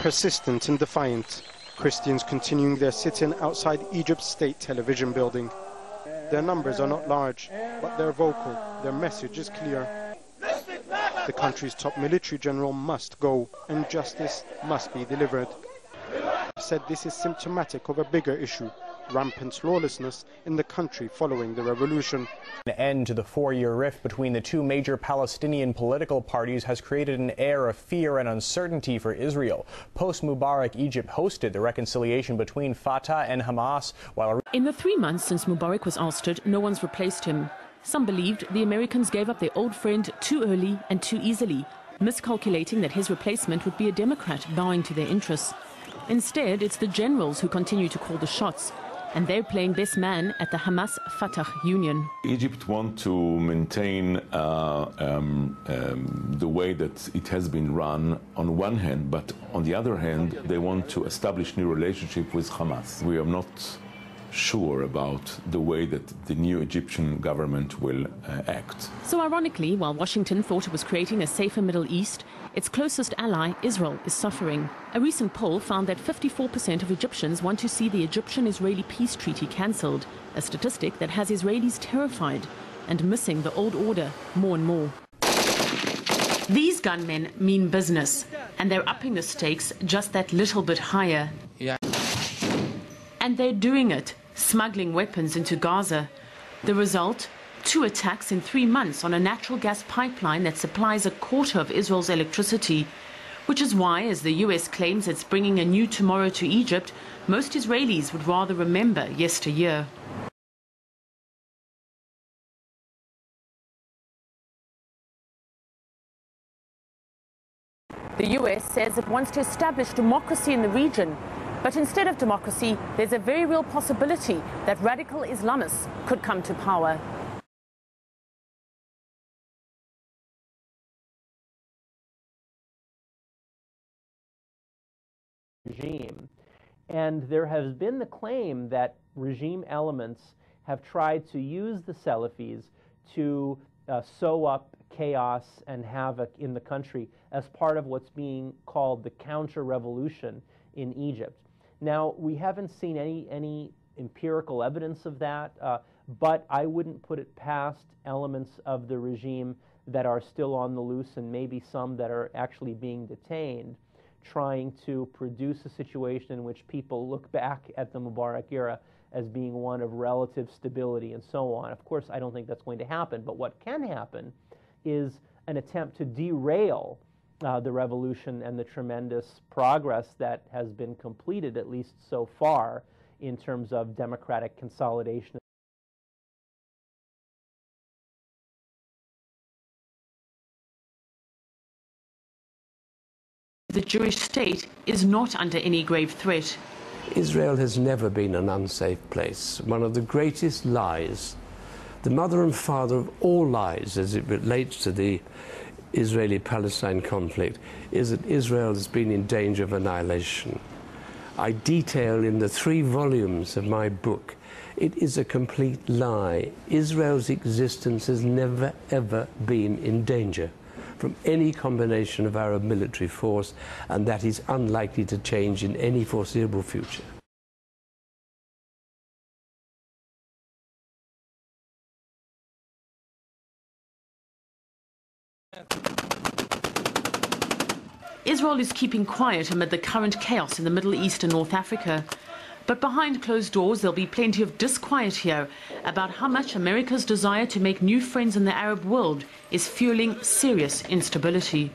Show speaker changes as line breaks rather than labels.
persistent and defiant. Christians continuing their sit-in outside Egypt's state television building. Their numbers are not large, but they're vocal. Their message is clear. The country's top military general must go, and justice must be delivered. Said this is symptomatic of a bigger issue, rampant lawlessness in the country following the revolution.
An end to the 4-year rift between the two major Palestinian political parties has created an air of fear and uncertainty for Israel. Post-Mubarak Egypt hosted the reconciliation between Fatah and Hamas, while
in the 3 months since Mubarak was ousted, no one's replaced him. Some believed the Americans gave up their old friend too early and too easily, miscalculating that his replacement would be a Democrat bowing to their interests. Instead, it's the generals who continue to call the shots, and they're playing best man at the Hamas-Fatah union.
Egypt wants to maintain the way that it has been run on one hand, but on the other hand, they want to establish new relationship with Hamas. We are not sure about the way that the new Egyptian government will act.
So ironically, while Washington thought it was creating a safer Middle East, its closest ally, Israel, is suffering. A recent poll found that 54% of Egyptians want to see the Egyptian-Israeli peace treaty cancelled, a statistic that has Israelis terrified and missing the old order more and more. These gunmen mean business, and they're upping the stakes just that little bit higher.
Yeah.
And they're doing it, smuggling weapons into Gaza. The result? 2 attacks in 3 months on a natural gas pipeline that supplies a quarter of Israel's electricity. Which is why, as the US claims it's bringing a new tomorrow to Egypt, most Israelis would rather remember yesteryear. The US says it wants to establish democracy in the region. But instead of democracy, there's a very real possibility that radical Islamists could come to power.
Regime. And there has been the claim that regime elements have tried to use the Salafis to sow up chaos and havoc in the country as part of what's being called the counter-revolution in Egypt. Now, we haven't seen any empirical evidence of that, but I wouldn't put it past elements of the regime that are still on the loose and maybe some that are actually being detained, trying to produce a situation in which people look back at the Mubarak era as being one of relative stability and so on. Of course, I don't think that's going to happen, but what can happen is an attempt to derail the revolution and the tremendous progress that has been completed, at least so far, in terms of democratic consolidation.
The Jewish state is not under any grave threat.
Israel has never been an unsafe place. One of the greatest lies, the mother and father of all lies as it relates to the Israeli-Palestine conflict, is that Israel has been in danger of annihilation. I detail in the 3 volumes of my book, it is a complete lie. Israel's existence has never, ever been in danger from any combination of Arab military force, and that is unlikely to change in any foreseeable future.
Israel is keeping quiet amid the current chaos in the Middle East and North Africa. But behind closed doors, there'll be plenty of disquiet here about how much America's desire to make new friends in the Arab world is fueling serious instability.